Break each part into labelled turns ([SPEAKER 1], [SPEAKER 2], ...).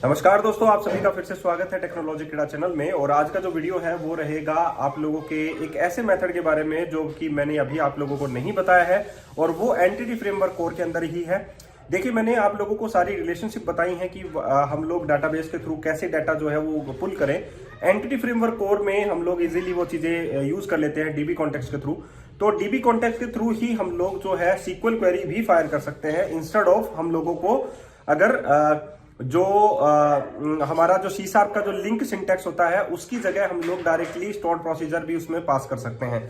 [SPEAKER 1] नमस्कार दोस्तों, आप सभी का फिर से स्वागत है टेक्नोलॉजी क्रीड़ा चैनल में। और आज का जो वीडियो है वो रहेगा आप लोगों के एक ऐसे मेथड के बारे में जो कि मैंने अभी आप लोगों को नहीं बताया है, और वो एंटिटी फ्रेमवर्क कोर के अंदर ही है। देखिए, मैंने आप लोगों को सारी रिलेशनशिप बताई है कि हम लोग डाटाबेस के थ्रू कैसे डाटा जो है वो पुल करें। एंटिटी फ्रेमवर्क कोर में हम लोग इजीली वो चीजें यूज कर लेते हैं डीबी कॉन्टेक्स्ट के थ्रू। तो डीबी कॉन्टेक्स्ट के थ्रू ही हम लोग जो है सीक्वल क्वेरी भी फायर कर सकते हैं, इंस्टेड ऑफ हम लोगों को अगर हमारा जो सी शार्प का जो लिंक सिंटैक्स होता है उसकी जगह हम लोग डायरेक्टली स्टोर्ड प्रोसीजर भी उसमें पास कर सकते हैं।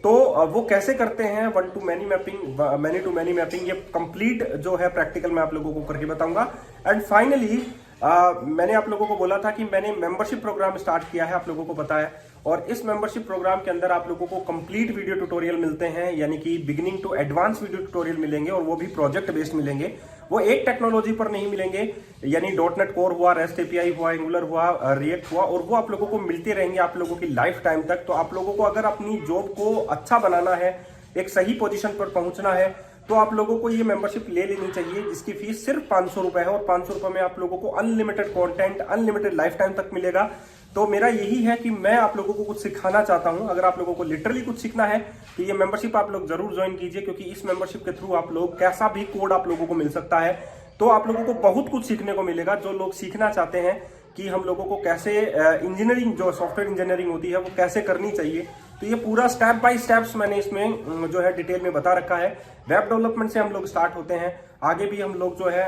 [SPEAKER 1] तो वो कैसे करते हैं one to many mapping, many to many mapping, ये कंप्लीट जो है प्रैक्टिकल मैं आप लोगों को करके बताऊंगा। एंड फाइनली मैंने आप लोगों को बोला था कि मैंने मेंबरशिप प्रोग्राम स्टार्ट किया है, आप लोगों को पता है। और इस मेंबरशिप प्रोग्राम के अंदर आप लोगों को कंप्लीट वीडियो ट्यूटोरियल मिलते हैं, यानी कि beginning to advance video tutorial मिलेंगे, और वो भी प्रोजेक्ट बेस्ड मिलेंगे। वो एक टेक्नोलॉजी पर नहीं मिलेंगे, यानी डॉटनेट कोर हुआ, रेस्ट एपीआई हुआ, एंगुलर हुआ, रिएक्ट हुआ, और वो आप लोगों को मिलते रहेंगे आप लोगों की लाइफ टाइम तक। तो आप लोगों को अगर अपनी जॉब को अच्छा बनाना है, एक सही पोजीशन पर पहुंचना है, तो आप लोगों को ये मेंबरशिप ले लेनी चाहिए, जिसकी फीस सिर्फ 500 रुपए है। और 500 रुपए में आप लोगों को unlimited content, unlimited life time तक मिलेगा। तो मेरा यही है कि मैं आप लोगों को कुछ सिखाना चाहता हूं। अगर आप लोगों को लिटरली कुछ सीखना है तो ये मेंबरशिप आप लोग जरूर ज्वाइन कीजिए, क्योंकि इस मेंबरशिप के थ्रू आप लोग कैसा भी कोड आप लोगों को मिल सकता है। तो आप लोगों को बहुत कुछ सीखने को मिलेगा। जो लोग सीखना चाहते हैं कि हम लोगों को कैसे इंजीनियरिंग, जो सॉफ्टवेयर इंजीनियरिंग होती है वो कैसे करनी चाहिए, तो ये पूरा स्टेप बाय स्टेप्स मैंने इसमें जो है डिटेल में बता रखा है। वेब डेवलपमेंट से हम लोग स्टार्ट होते हैं, आगे भी हम लोग जो है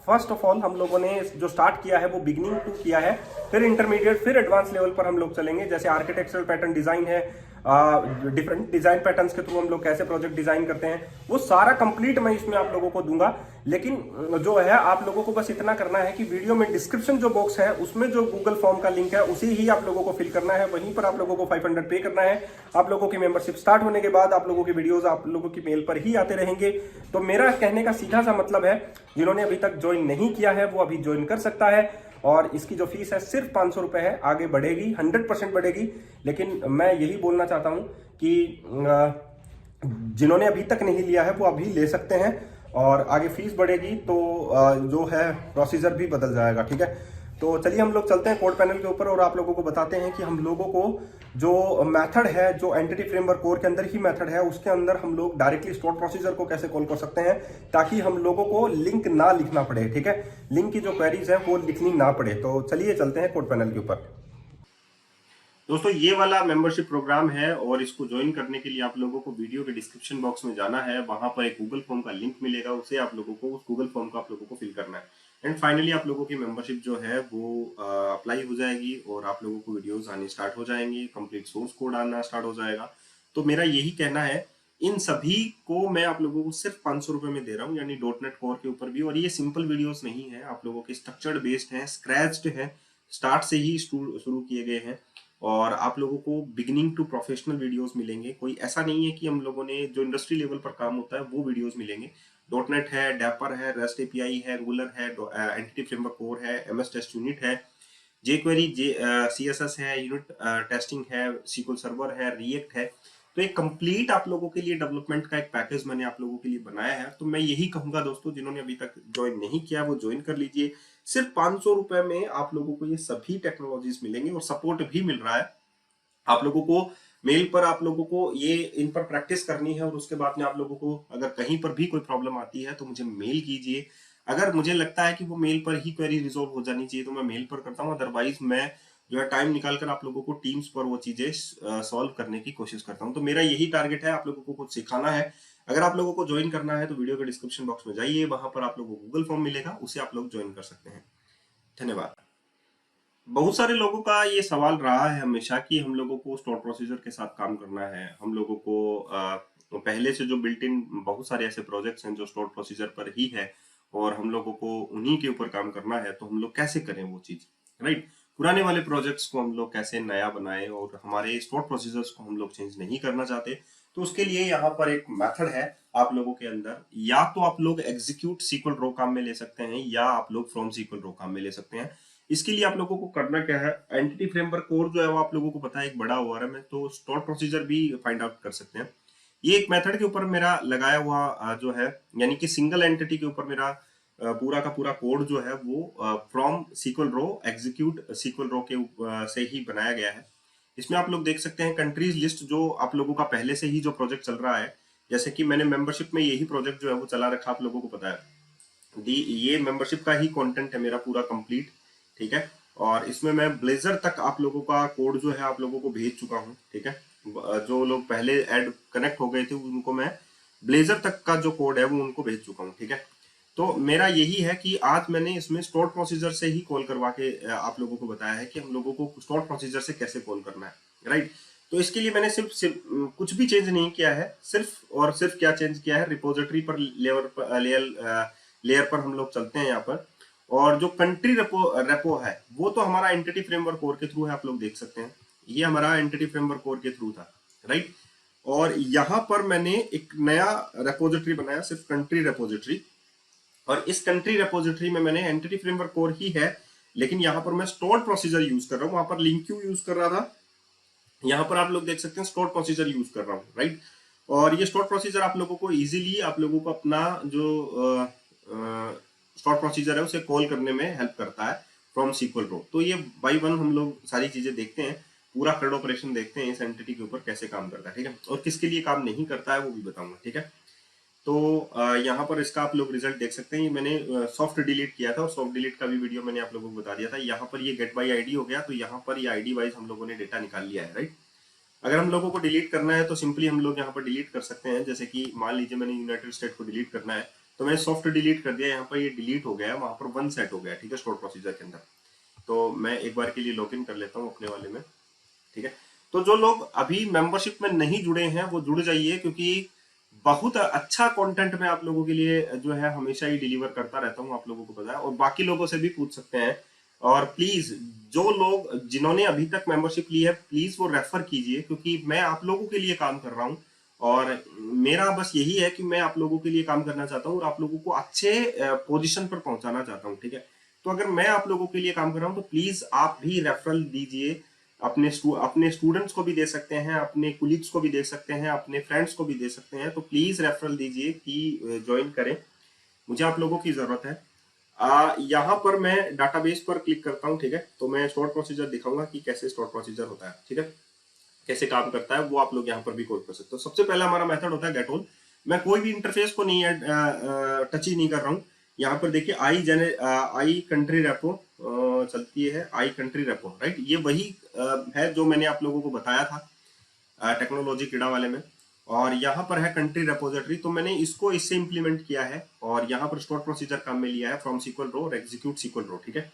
[SPEAKER 1] फर्स्ट ऑफ ऑल हम लोगों ने जो स्टार्ट किया है वो बिगिनिंग टू किया है, फिर इंटरमीडिएट, फिर एडवांस लेवल पर हम लोग चलेंगे। जैसे आर्किटेक्चरल पैटर्न डिजाइन है, डिफरेंट डिजाइन पैटर्न्स के थ्रू हम लोग कैसे प्रोजेक्ट डिजाइन करते हैं, वो सारा कंप्लीट मैं इसमें आप लोगों को दूंगा। लेकिन जो है आप लोगों को बस इतना करना है कि वीडियो में डिस्क्रिप्शन जो बॉक्स है उसमें जो गूगल फॉर्म का लिंक है उसी ही आप लोगों को फिल करना है, वहीं पर आप लोगों को 500 पे करना है। आप लोगों की मेंबरशिप स्टार्ट होने के बाद आप लोगों की वीडियोस आप लोगों की मेल पर ही आते रहेंगे। तो मेरा कहने का सीधा सा मतलब है, जिन्होंने अभी तक ज्वाइन नहीं किया है वो अभी ज्वाइन कर सकता है। और इसकी जो फीस है सिर्फ 500 रुपए है, आगे बढ़ेगी, 100% बढ़ेगी। लेकिन मैं यही बोलना चाहता हूं कि जिन्होंने अभी तक नहीं लिया है वो अभी ले सकते हैं, और आगे फीस बढ़ेगी तो जो है प्रोसीजर भी बदल जाएगा। ठीक है, तो चलिए हम लोग चलते हैं कोड पैनल के ऊपर और आप लोगों को बताते हैं कि हम लोगों को जो मेथड है, जो एंटिटी फ्रेमवर्क कोर के अंदर ही मेथड है, उसके अंदर हम लोग डायरेक्टली स्टोर्ड प्रोसीजर को कैसे कॉल कर सकते हैं, ताकि हम लोगों को लिंक ना लिखना पड़े। ठीक है, लिंक की जो क्वेरीज है वो लिखनी ना पड़े। तो चलिए चलते हैं कोड पैनल के ऊपर। दोस्तों, ये वाला मेंबरशिप प्रोग्राम है, और इसको ज्वाइन करने के लिए आप लोगों को वीडियो के डिस्क्रिप्शन बॉक्स में जाना है। वहां पर एक गूगल फॉर्म का लिंक मिलेगा, उसे आप लोगों को, उस गूगल फॉर्म को आप लोगों को फिल करना है। एंड फाइनली आप लोगों की मेंबरशिप जो है वो अप्लाई हो जाएगी, और आप लोगों को वीडियोस आनी स्टार्ट हो जाएंगी, कंप्लीट सोर्स कोड आना स्टार्ट हो जाएगा। तो मेरा यही कहना है, इन सभी को मैं आप लोगों को सिर्फ 500 रुपए में दे रहा हूँ, यानी डॉटनेट कोर के ऊपर भी। और ये सिंपल वीडियोस नहीं है, आप लोगों के स्ट्रक्चर्ड बेस्ड है, स्क्रैच्ड है, स्टार्ट से ही शुरू किए गए हैं। और आप लोगों को बिगिनिंग टू प्रोफेशनल वीडियोस मिलेंगे। कोई ऐसा नहीं है कि हम लोगों ने जो इंडस्ट्री लेवल पर काम होता है वो वीडियोस मिलेंगे। डॉटनेट है, डैपर है, रेस्ट एपीआई है, एंगुलर है, एंटिटी फ्रेमवर्क कोर है, एमएस टेस्ट यूनिट है, जेक्वेरी, सीएसएस है, यूनिट टेस्टिंग है, सीक्वल सर्वर है, रिएक्ट है। तो एक कंप्लीट आप लोगों के लिए डेवलपमेंट का एक पैकेज मैंने आप लोगों के लिए बनाया है। तो मैं यही कहूंगा दोस्तों, जिन्होंने अभी तक ज्वाइन नहीं किया वो ज्वाइन कर लीजिए। सिर्फ 500 रुपए में आप लोगों को ये सभी टेक्नोलॉजीज मिलेंगे, और सपोर्ट भी मिल रहा है। आप लोगों को मेल पर आप लोगों को ये इन पर प्रैक्टिस करनी है, और उसके बाद में आप लोगों को अगर कहीं पर भी कोई प्रॉब्लम आती है तो मुझे मेल कीजिए। अगर मुझे लगता है कि वो मेल पर ही क्वेरी रिजॉल्व हो जानी चाहिए तो मैं मेल पर करता हूँ, अदरवाइज मैं जो है टाइम निकाल कर आप लोगों को टीम्स पर वो चीजें सॉल्व करने की कोशिश करता हूँ। तो मेरा यही टारगेट है, आप लोगों को कुछ सिखाना है। अगर आप लोगों को ज्वाइन करना है तो वीडियो के डिस्क्रिप्शन बॉक्स में जाइए, वहां पर आप लोगों को गूगल फॉर्म मिलेगा, उसे आप लोग ज्वाइन कर सकते हैं। धन्यवाद। बहुत सारे लोगों का ये सवाल रहा है हमेशा कि हम लोगों को स्टोर प्रोसीजर के साथ काम करना है। हम लोगों को पहले से जो बिल्ट इन बहुत सारे ऐसे प्रोजेक्ट्स हैं जो स्टोर प्रोसीजर पर ही है, और हम लोगों को उन्हीं के ऊपर काम करना है। तो हम लोग कैसे करें वो चीज, राइट? पुराने वाले प्रोजेक्ट्स को हम लोग कैसे नया बनाएं, और हमारे स्टोर प्रोसीजर्स को हम लोग चेंज नहीं करना चाहते। तो उसके लिए यहाँ पर एक मेथड है आप लोगों के अंदर, या तो आप लोग एग्जीक्यूट सीक्वल रो काम में ले सकते हैं, या आप लोग फ्रॉम सीक्वल रो काम में ले सकते हैं। इसके लिए आप लोगों को करना क्या है, एंटिटी फ्रेमवर्क कोर जो है वो आप लोगों को पता है एक बड़ा ओआरएम है, तो स्टोर प्रोसीजर भी फाइंड आउट कर सकते हैं। ये एक मेथड के ऊपर मेरा लगाया हुआ जो है, यानी कि सिंगल एंटिटी के ऊपर मेरा पूरा का पूरा कोड जो है वो from SQL raw execute SQL raw के से ही बनाया गया है। इसमें आप लोग देख सकते हैं कंट्रीज लिस्ट जो आप लोगों का पहले से ही जो प्रोजेक्ट चल रहा है, जैसे कि मैंने मेंबरशिप में यही प्रोजेक्ट जो है वो चला रखा, आप लोगों को पता है। ये मेंबरशिप का ही कंटेंट है मेरा पूरा कंप्लीट, ठीक है। और इसमें मैं ब्लेजर तक आप लोगों का कोड जो है आप लोगों को भेज चुका हूँ, ठीक है। जो लोग पहले ऐड कनेक्ट हो गए थे उनको मैं ब्लेजर तक का जो कोड है वो उनको भेज चुका हूँ, ठीक है। तो मेरा यही है कि आज मैंने इसमें स्टोर प्रोसीजर से ही कॉल करवा के आप लोगों को बताया है कि हम लोगों को स्टोर प्रोसीजर से कैसे कॉल करना है, राइट। तो इसके लिए मैंने सिर्फ कुछ भी चेंज नहीं किया है, सिर्फ और सिर्फ क्या चेंज किया है, रिपोजिटरी पर लेयर पर हम लोग चलते हैं यहाँ पर। और जो कंट्री रेपो है वो तो हमारा एंटिटी फ्रेमवर्क कोर के थ्रू है, आप लोग देख सकते हैं ये हमारा एंटिटी फ्रेमवर्क कोर के थ्रू था, राइट। और यहाँ पर मैंने एक नया रेपोजिटरी बनाया, सिर्फ कंट्री रेपोजिटरी। और इस कंट्री रेपोजिटरी में मैंने एंटिटी फ्रेमवर्क कोर ही है, लेकिन यहाँ पर मैं स्टोर्ड प्रोसीजर यूज कर रहा हूँ। वहां पर लिंक्यू यूज कर रहा था, यहाँ पर आप लोग देख सकते हैं स्टोर्ड प्रोसीजर यूज कर रहा हूँ, राइट। और ये स्टोर्ड प्रोसीजर आप लोगों को इजीली आप लोगों को अपना जो स्टोर्ड प्रोसीजर है उसे कॉल करने में हेल्प करता है फ्रॉम सीक्वल रो। तो ये बाई वन हम लोग सारी चीजें देखते हैं, पूरा CRUD ऑपरेशन देखते हैं इस एंटिटी के ऊपर कैसे काम करता है, ठीक है। और किसके लिए काम नहीं करता है वो भी बताऊंगा, ठीक है। तो यहाँ पर इसका आप लोग रिजल्ट देख सकते हैं। ये मैंने सॉफ्ट डिलीट किया था और सॉफ्ट डिलीट का भी वीडियो मैंने आप लोगों को बता दिया था। यहाँ पर ये गेट बाई आईडी हो गया, तो यहाँ पर ये आईडी वाइज हम लोगों ने डेटा निकाल लिया है, राइट। अगर हम लोगों को डिलीट करना है तो सिंपली हम लोग यहाँ पर डिलीट कर सकते हैं। जैसे कि मान लीजिए मैंने यूनाइटेड स्टेट को डिलीट करना है, तो मैंने सॉफ्ट डिलीट कर दिया, यहाँ पर ये डिलीट हो गया है, वहां पर 1 सेट हो गया, ठीक है, स्टोर प्रोसीजर के अंदर। तो मैं एक बार के लिए लॉग इन कर लेता हूँ अपने वाले में, ठीक है। तो जो लोग अभी मेंबरशिप में नहीं जुड़े हैं वो जुड़ जाइए, क्योंकि बहुत अच्छा कंटेंट मैं आप लोगों के लिए जो है हमेशा ही डिलीवर करता रहता हूँ, आप लोगों को पता है। और बाकी लोगों से भी पूछ सकते हैं। और प्लीज जो लोग जिन्होंने अभी तक मेंबरशिप ली है प्लीज वो रेफर कीजिए, क्योंकि मैं आप लोगों के लिए काम कर रहा हूँ। और मेरा बस यही है कि मैं आप लोगों के लिए काम करना चाहता हूँ और आप लोगों को अच्छे पोजीशन पर पहुंचाना चाहता हूँ, ठीक है। तो अगर मैं आप लोगों के लिए काम कर रहा हूँ तो प्लीज आप भी रेफरल दीजिए, अपने स्टूडेंट्स को भी दे सकते हैं, अपने कुलीग्स को भी दे सकते हैं, अपने फ्रेंड्स को भी दे सकते हैं। तो प्लीज रेफरल दीजिए कि ज्वाइन करें, मुझे आप लोगों की जरूरत है। यहाँ पर मैं डाटाबेस पर क्लिक करता हूँ, ठीक है। तो मैं स्टोर प्रोसीजर दिखाऊंगा कि कैसे स्टोर प्रोसीजर होता है, ठीक है, कैसे काम करता है, वो आप लोग यहाँ पर भी कोड कर सकते हो। सबसे पहला हमारा मेथड होता है गेट ऑल। मैं कोई भी इंटरफेस को नहीं टच ही नहीं कर रहा हूँ। यहाँ पर देखिए आई कंट्री रेपो चलती है, आई कंट्री रेपो, राइट। ये वही है जो मैंने आप लोगों को बताया था टेक्नोलॉजी कीड़ा वाले में। और यहाँ पर है कंट्री रेपोजिटरी, तो मैंने इसको इससे इंप्लीमेंट किया है और यहाँ पर स्टोर प्रोसीजर काम में लिया है फ्रॉम सीक्वल रो और एग्जीक्यूट सीक्वल रो, ठीक है।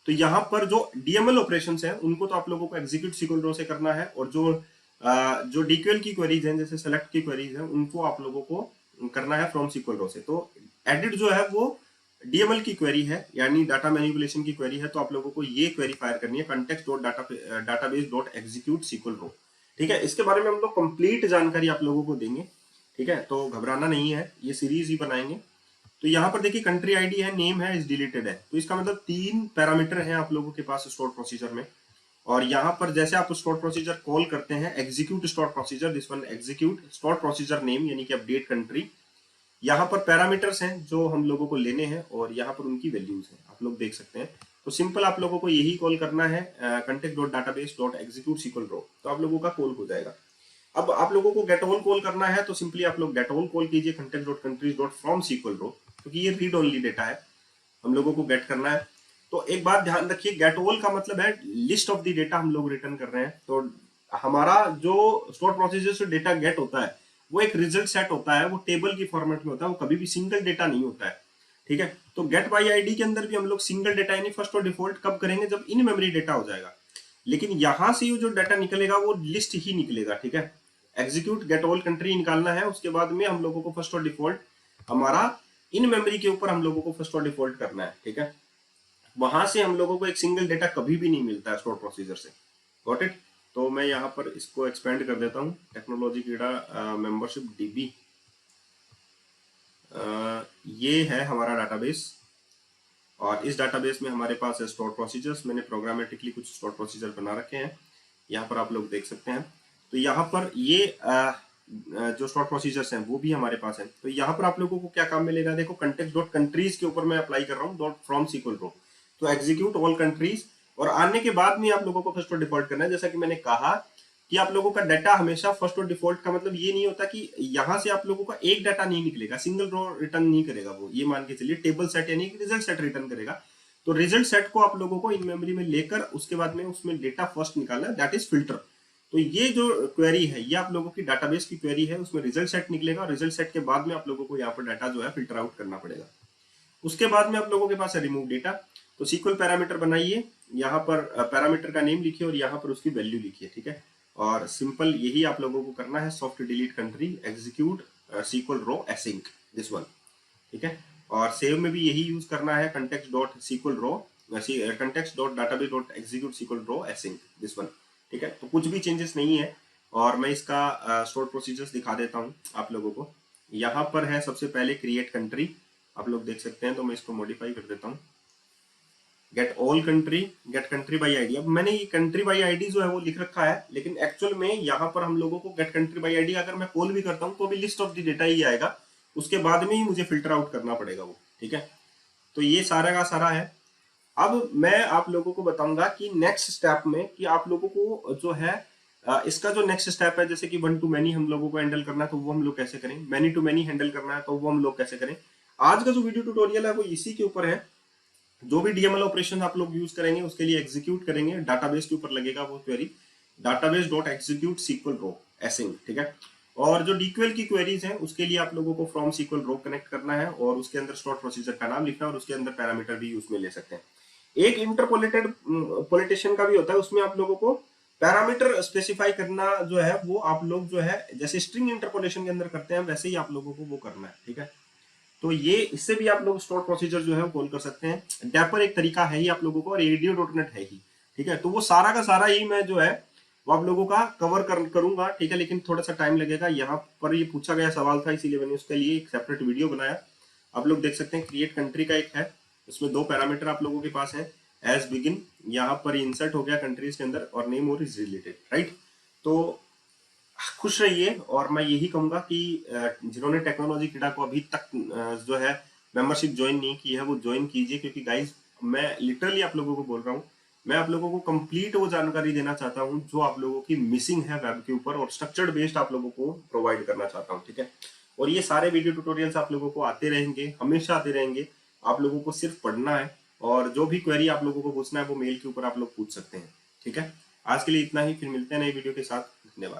[SPEAKER 1] तो यहाँ पर जो डीएमएल ऑपरेशंस है उनको तो आप लोगों को एग्जीक्यूट सीक्वल रो से करना है, और जो डीक्यूएल की क्वेरीज हैं जैसे सेलेक्ट की क्वेरीज हैं उनको आप लोगों को करना है फ्रॉम सीक्वल रो से। तो एडिट जो है वो डीएमएल की क्वेरी है, यानी डाटा मैनिपुलेशन की क्वेरी है। तो आप लोगों को ये क्वेरी फायर करनी है context dot database dot execute SQL raw, ठीक है। इसके बारे में हम लोग कंप्लीट जानकारी आप लोगों को देंगे, ठीक है। तो घबराना नहीं है, ये सीरीज ही बनाएंगे। तो यहाँ पर देखिए कंट्री आईडी है, नेम है, इज डिलीटेड है। तो इसका मतलब 3 पैरामीटर हैं आप लोगों के पास स्टोर प्रोसीजर में। और यहाँ पर जैसे आप स्टोर प्रोसीजर कॉल करते हैं, execute store procedure, this one execute store procedure name यानी कि अपडेट कंट्री। यहाँ पर पैरामीटर्स हैं जो हम लोगों को लेने हैं और यहाँ पर उनकी वैल्यूज हैं, आप लोग देख सकते हैं। तो सिंपल आप लोगों को यही कॉल करना है context dot database dot execute SQL raw, तो आप लोगों का कॉल हो जाएगा। अब आप लोगों को गेट ऑल कॉल करना है, तो सिंपली आप लोग गेट ऑल कॉल कीजिए context dot countries dot from SQL raw, क्योंकि ये रीड ओनली डेटा है, हम लोगों को गेट करना है। तो एक बात ध्यान रखिए, गेट ऑल का मतलब है लिस्ट ऑफ द डेटा हम लोग रिटर्न कर रहे हैं। तो हमारा जो स्टोर प्रोसीजर से डेटा गेट होता है वो एक रिजल्ट सेट होता है, वो टेबल की फॉर्मेट में होता है, वो कभी भी सिंगल डेटा नहीं होता है, ठीक है। तो गेट बाई आईडी के अंदर भी हम लोग सिंगल डेटा यानी फर्स्ट और डिफॉल्ट कब करेंगे, जब इन मेमोरी डेटा हो जाएगा। लेकिन यहां से जो डाटा निकलेगा वो लिस्ट ही निकलेगा, ठीक है। एग्जीक्यूट गेट ऑल कंट्री निकालना है, उसके बाद में हम लोगों को फर्स्ट और डिफॉल्ट हमारा इन मेमोरी के ऊपर हम लोगों को फर्स्ट और डिफॉल्ट करना है, ठीक है। वहां से हम लोगों को एक सिंगल डेटा कभी भी नहीं मिलता है स्टोर प्रोसीजर से, गॉट इट। तो मैं यहाँ पर इसको एक्सपेंड कर देता हूँ, टेक्नोलॉजी कीड़ा मेंबरशिप डीबी, ये है हमारा डाटाबेस। और इस डाटाबेस में हमारे पास है स्टोर प्रोसीजर्स, मैंने प्रोग्रामेटिकली कुछ स्टोर प्रोसीजर बना रखे हैं, यहाँ पर आप लोग देख सकते हैं। तो यहाँ पर ये जो स्टोर प्रोसीजर्स हैं वो भी हमारे पास है। तो यहाँ पर आप लोगों को क्या काम मिलेगा, देखो कंटेक्स्ट डॉट कंट्रीज के ऊपर मैं अप्लाई कर रहा हूँ डॉट फ्रॉम सीक्वल रो, तो एग्जीक्यूट ऑल कंट्रीज, और आने के बाद में आप लोगों को फर्स्ट और डिफॉल्ट करना है। जैसा कि मैंने कहा कि आप लोगों का डाटा हमेशा फर्स्ट और डिफॉल्ट का मतलब ये नहीं होता कि यहाँ से आप लोगों का एक डाटा नहीं निकलेगा, सिंगल रो रिटर्न नहीं करेगा वो, ये मान के चलिए टेबल सेट यानी कि रिजल्ट सेट रिटर्न करेगा। तो रिजल्ट सेट को आप लोगों को इन मेमोरी में लेकर उसके बाद में उसमें डेटा फर्स्ट निकालना है, दैट इज फिल्टर। तो ये जो क्वेरी है ये आप लोगों की डाटाबेस की क्वेरी है, उसमें रिजल्ट सेट निकलेगा, और रिजल्ट सेट के बाद में आप लोगों को यहाँ पर डाटा जो है फिल्टर आउट करना पड़ेगा। उसके बाद में आप लोगों के पास है रिमूव डेटा। तो सीक्वल पैरामीटर बनाइए, यहाँ पर पैरामीटर का नेम लिखिए और यहाँ पर उसकी वैल्यू लिखिए, ठीक है। और सिंपल यही आप लोगों को करना है, soft delete country execute SQL raw async, this one, ठीक है। और सेव में भी यही यूज करना है, context dot SQL raw context dot database dot execute SQL raw async, this one, ठीक है। तो कुछ भी चेंजेस नहीं है। और मैं इसका स्टोर प्रोसीजर्स दिखा देता हूँ आप लोगों को। यहाँ पर है सबसे पहले क्रिएट कंट्री, आप लोग देख सकते हैं, तो मैं इसको मॉडिफाई कर देता हूँ, get all country, get country by ID. अब मैंने ये कंट्री बाई आईडी जो है वो लिख रखा है, लेकिन एक्चुअल में यहाँ पर हम लोगों को गेट कंट्री बाई आईडी अगर मैं कॉल भी करता हूँ तो भी लिस्ट ऑफ द डेटा ही आएगा, उसके बाद में ही मुझे फिल्टर आउट करना पड़ेगा वो, ठीक है। तो ये सारा का सारा है। अब मैं आप लोगों को बताऊंगा कि नेक्स्ट स्टेप में कि आप लोगों को जो है इसका जो नेक्स्ट स्टेप है, जैसे कि वन टू मैनी हम लोगों को हैंडल करना है तो वो हम लोग कैसे करें, मैनी टू मैनी हैंडल करना है तो वो हम लोग कैसे करें। आज का जो वीडियो ट्यूटोरियल है वो इसी के ऊपर है। जो भी डीएमएल ऑपरेशन आप लोग यूज करेंगे उसके लिए एग्जीक्यूट करेंगे, डाटाबेस के ऊपर लगेगा वो query, database dot execute SQL raw async, ठीक है। और जो डीक्यूएल की क्वेरीज हैं उसके लिए आप लोगों को फ्रॉम सीक्वल रो कनेक्ट करना है और उसके अंदर स्टोर प्रोसीजर का नाम लिखना है और उसके अंदर पैरामीटर भी उसमें ले सकते हैं। एक इंटरपोलेटेड पोलिटेशन का भी होता है, उसमें आप लोगों को पैरामीटर स्पेसिफाई करना जो है वो आप लोग जो है जैसे स्ट्रिंग इंटरपोलेशन के अंदर करते हैं वैसे ही आप लोगों को वो करना है, ठीक है। तो ये इससे भी आप लोग स्टोर प्रोसीजर जो है वो कॉल कर सकते हैं। डैपर एक तरीका है ही आप लोगों को, और ADO.NET है ही, ठीक है। तो वो सारा का सारा ही मैं जो है वो आप लोगों का कवर करूंगा, ठीक है, लेकिन थोड़ा सा टाइम लगेगा। यहाँ पर ये पूछा गया सवाल था इसीलिए मैंने उसके लिए एक सेपरेट वीडियो बनाया। आप लोग देख सकते हैं क्रिएट कंट्री का एक है, उसमें 2 पैरामीटर आप लोगों के पास है, एज बिगिन यहाँ पर इंसर्ट हो गया कंट्रीज के अंदर, और नेम और इज रिलेटेड, राइट। तो खुश रहिए, और मैं यही कहूंगा कि जिन्होंने टेक्नोलॉजी क्रीडा को अभी तक जो है मेंबरशिप ज्वाइन नहीं की है वो ज्वाइन कीजिए, क्योंकि गाइज मैं लिटरली आप लोगों को बोल रहा हूँ, मैं आप लोगों को कंप्लीट वो जानकारी देना चाहता हूँ जो आप लोगों की मिसिंग है वेब के ऊपर, और स्ट्रक्चर्ड बेस्ड आप लोगों को प्रोवाइड करना चाहता हूँ, ठीक है। और ये सारे वीडियो ट्यूटोरियल्स आप लोगों को आते रहेंगे, हमेशा आते रहेंगे। आप लोगों को सिर्फ पढ़ना है, और जो भी क्वेरी आप लोगों को पूछना है वो मेल के ऊपर आप लोग पूछ सकते हैं, ठीक है। आज के लिए इतना ही, फिर मिलते हैं नई वीडियो के साथ, धन्यवाद।